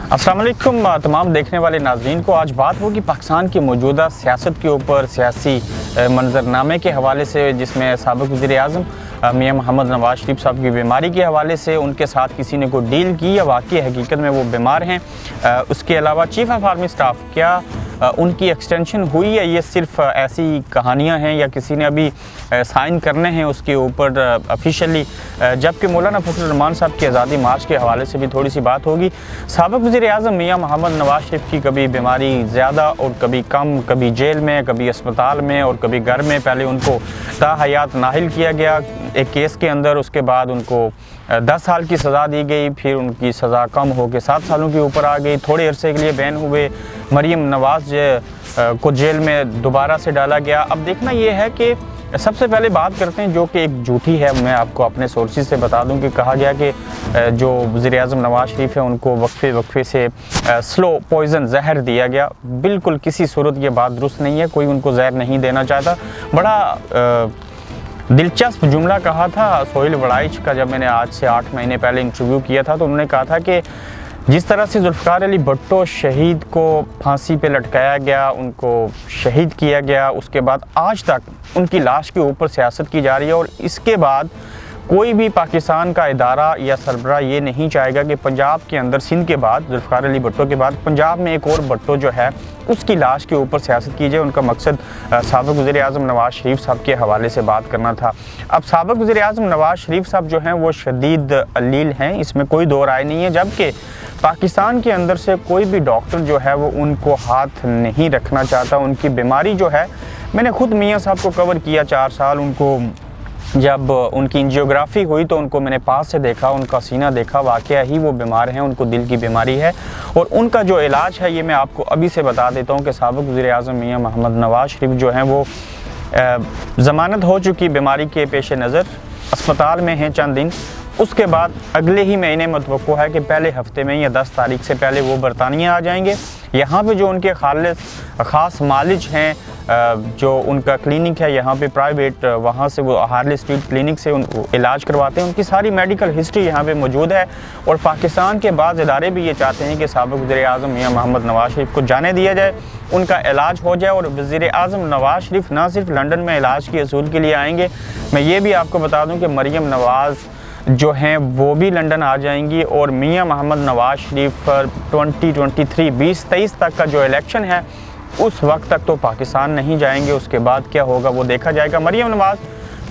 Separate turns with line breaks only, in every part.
अस्सलाम वालेकुम तमाम देखने वाले नाज़रीन को आज बात होगी पाकिस्तान की मौजूदा सियासत के ऊपर, सियासी मंजरनामे के हवाले से, जिसमें साबिक़ वज़ीर-ए-आज़म मियां मोहम्मद नवाज शरीफ साहब की बीमारी के हवाले से उनके साथ किसी ने कोई डील की या वाकई हकीकत में वो बीमार हैं। उसके अलावा चीफ़ ऑफ आर्मी स्टाफ क्या उनकी एक्सटेंशन हुई है, ये सिर्फ ऐसी कहानियां हैं या किसी ने अभी साइन करने हैं उसके ऊपर ऑफिशियली। जबकि मौलाना फजल रहमान साहब की आज़ादी मार्च के हवाले से भी थोड़ी सी बात होगी। साबिक़ वज़ीर-ए-आज़म मियां मोहम्मद नवाज शरीफ की कभी बीमारी ज़्यादा और कभी कम, कभी जेल में, कभी अस्पताल में और कभी घर में। पहले उनको ताहयात नाहिल किया गया एक केस के अंदर, उसके बाद उनको 10 साल की सज़ा दी गई, फिर उनकी सज़ा कम हो के 7 सालों के ऊपर आ गई। थोड़े अरसे के लिए बैन हुए, मरीम नवाज़ को जेल में दोबारा से डाला गया। अब देखना ये है कि सबसे पहले बात करते हैं जो कि एक झूठी है। मैं आपको अपने सोर्सेज से बता दूं कि कहा गया कि जो वज़ीर-ए-आज़म नवाज शरीफ है उनको वक्फे से स्लो पॉइज़न जहर दिया गया। बिल्कुल किसी सूरत ये बात दुरुस्त नहीं है, कोई उनको जहर नहीं देना चाहता। बड़ा दिलचस्प जुमला कहा था सोहेल वड़ाइच का, जब मैंने आज से 8 महीने पहले इंटरव्यू किया था तो उन्होंने कहा था कि जिस तरह से जुल्फ़िकार अली भुट्टो शहीद को फांसी पे लटकाया गया, उनको शहीद किया गया, उसके बाद आज तक उनकी लाश के ऊपर सियासत की जा रही है। और इसके बाद कोई भी पाकिस्तान का इदारा या सरबरा ये नहीं चाहेगा कि पंजाब के अंदर, सिंध के बाद, जुल्फ़िकार अली भुट्टो के बाद पंजाब में एक और भुट्टो जो है उसकी लाश के ऊपर सियासत की जाए। उनका मकसद साबिक़ वज़ीर-ए-आज़म नवाज शरीफ साहब के हवाले से बात करना था। अब साबिक़ वज़ीर-ए-आज़म नवाज शरीफ साहब जो हैं वो शदीद अलील हैं, इसमें कोई दो राय नहीं है। जबकि पाकिस्तान के अंदर से कोई भी डॉक्टर जो है वो उनको हाथ नहीं रखना चाहता। उनकी बीमारी जो है, मैंने खुद मियाँ साहब को कवर किया 4 साल। उनको जब उनकी एंजियोग्राफी हुई तो उनको मैंने पास से देखा, उनका सीना देखा, वाकया ही वो बीमार हैं, उनको दिल की बीमारी है। और उनका जो इलाज है ये मैं आपको अभी से बता देता हूँ कि साबिक़ वज़ीर-ए-आज़म मियां मोहम्मद नवाज शरीफ जो हैं वो ज़मानत हो चुकी बीमारी के पेश नज़र अस्पताल में हैं चंद दिन। उसके बाद अगले ही महीने मुतवक्को है कि पहले हफ्ते में या 10 तारीख से पहले वो बरतानिया आ जाएंगे। यहाँ पे जो उनके ख़ास मालिज हैं, जो उनका क्लिनिक है यहाँ पे प्राइवेट, वहाँ से वो हार्ले स्ट्रीट क्लिनिक से इलाज करवाते हैं। उनकी सारी मेडिकल हिस्ट्री यहाँ पे मौजूद है। और पाकिस्तान के बाद इदारे भी ये चाहते हैं कि साबिक़ वज़ीर-ए-आज़म मियां मोहम्मद नवाज शरीफ को जाने दिया जाए, उनका इलाज हो जाए। और वज़ीर-ए-आज़म नवाज शरीफ ना सिर्फ लंदन में इलाज के असूल के लिए आएंगे, मैं ये भी आपको बता दूँ कि मरीम नवाज़ जो हैं वो भी लंदन आ जाएंगी। और मियां मोहम्मद नवाज शरीफ 2023 2023 तक का जो इलेक्शन है उस वक्त तक तो पाकिस्तान नहीं जाएंगे। उसके बाद क्या होगा वो देखा जाएगा। मरीम नवाज़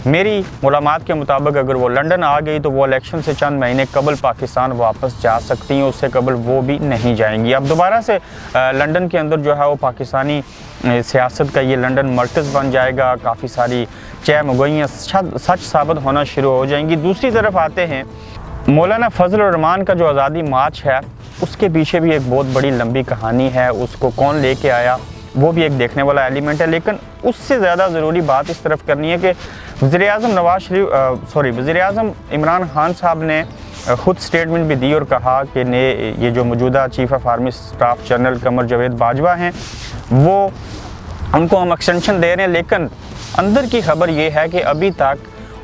मेरी मालूमात के मुताबिक अगर वो लंदन आ गई तो वो इलेक्शन से चंद महीने कबल पाकिस्तान वापस जा सकती हैं, उससे कबल वो भी नहीं जाएंगी। अब दोबारा से लंदन के अंदर जो है वो पाकिस्तानी सियासत का ये लंदन मरकज़ बन जाएगा। काफ़ी सारी चहमगोइयाँ सच साबित होना शुरू हो जाएंगी। दूसरी तरफ आते हैं मौलाना फजल रहमान का जो आज़ादी मार्च है उसके पीछे भी एक बहुत बड़ी लंबी कहानी है। उसको कौन लेके आया वो भी एक देखने वाला एलिमेंट है। लेकिन उससे ज़्यादा ज़रूरी बात इस तरफ करनी है कि वज़ीर-ए-आज़म इमरान खान साहब ने ख़ुद स्टेटमेंट भी दी और कहा कि ये जो मौजूदा chief of army staff general Qamar Javed Bajwa हैं वो उनको हम एक्सटेंशन दे रहे हैं। लेकिन अंदर की खबर ये है कि अभी तक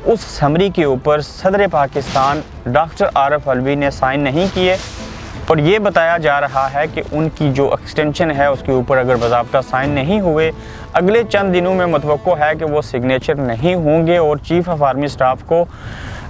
उस समरी के ऊपर सदर पाकिस्तान डॉक्टर आरिफ अलवी ने साइन नहीं किए। और ये बताया जा रहा है कि उनकी जो एक्सटेंशन है उसके ऊपर अगर बाज़ाब्ता साइन नहीं हुए, अगले चंद दिनों में मुतवक्को है कि वो सिग्नेचर नहीं होंगे और चीफ़ ऑफ आर्मी स्टाफ को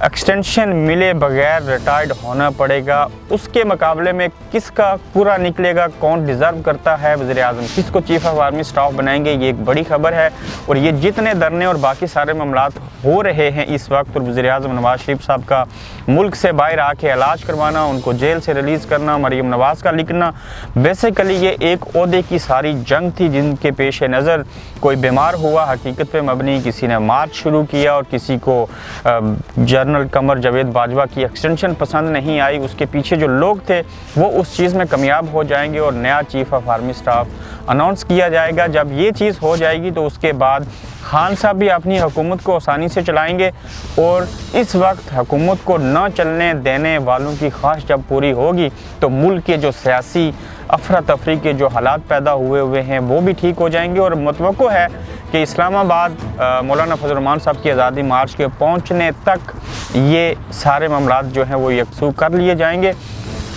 एक्सटेंशन मिले बगैर रिटायर्ड होना पड़ेगा। उसके मुकाबले में किसका पूरा निकलेगा, कौन डिज़र्व करता है वज़ीर-ए-आज़म, किसको चीफ़ ऑफ आर्मी स्टाफ बनाएंगे, ये एक बड़ी खबर है। और ये जितने धरने और बाकी सारे मामलात हो रहे हैं इस वक्त, और वज़ीर-ए-आज़म नवाज शरीफ साहब का मुल्क से बाहर आके इलाज करवाना, उनको जेल से रिलीज़ करना, मरीम नवाज़ का लिखना, बेसिकली ये एक ओहदे की सारी जंग थी जिनके पेश नज़र कोई बीमार हुआ, हकीकत पे मबनी किसी ने मार्च शुरू किया और किसी को जनरल कमर जावेद बाजवा की एक्सटेंशन पसंद नहीं आई। उसके पीछे जो लोग थे वो उस चीज़ में कामयाब हो जाएंगे और नया chief of army staff announce किया जाएगा। जब ये चीज़ हो जाएगी तो उसके बाद खान साहब भी अपनी हुकूमत को आसानी से चलाएंगे। और इस वक्त हुकूमत को न चलने देने वालों की ख्वाहिश जब पूरी होगी तो मुल्क के जो सियासी अफरा तफरी के जो हालात पैदा हुए हैं वो भी ठीक हो जाएंगे। और मुतवक्को है कि इस्लामाबाद मौलाना फजल रहमान साहब की आज़ादी मार्च के पहुँचने तक ये सारे मामलात जो हैं वो यकसू कर लिए जाएंगे।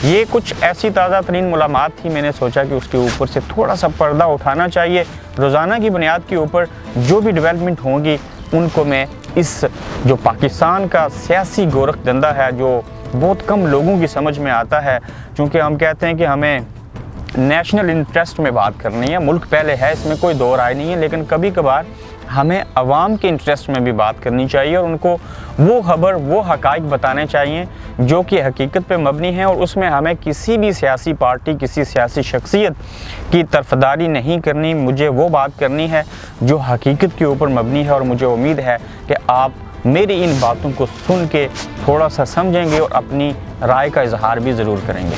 یہ کچھ ایسی تازہ ترین معلومات تھی، میں نے سوچا کہ اس کے اوپر سے تھوڑا سا پردہ اٹھانا چاہیے۔ روزانہ کی بنیاد کے اوپر جو بھی ڈیولپمنٹ ہوں گی ان کو میں اس جو پاکستان کا سیاسی گورکھ دھندا ہے، جو بہت کم لوگوں کی سمجھ میں آتا ہے، چونکہ ہم کہتے ہیں کہ ہمیں نیشنل انٹرسٹ میں بات کرنی ہے، ملک پہلے ہے، اس میں کوئی دو رائے نہیں ہے، لیکن کبھی کبھار ہمیں عوام کے انٹرسٹ میں بھی بات کرنی چاہیے اور ان کو وہ خبر، وہ حقائق بتانے چاہیے جو کہ حقیقت پہ مبنی ہیں، اور اس میں ہمیں کسی بھی سیاسی پارٹی، کسی سیاسی شخصیت کی طرفداری نہیں کرنی۔ مجھے وہ بات کرنی ہے جو حقیقت کے اوپر مبنی ہے، اور مجھے امید ہے کہ آپ میری ان باتوں کو سن کے تھوڑا سا سمجھیں گے اور اپنی رائے کا اظہار بھی ضرور کریں گے۔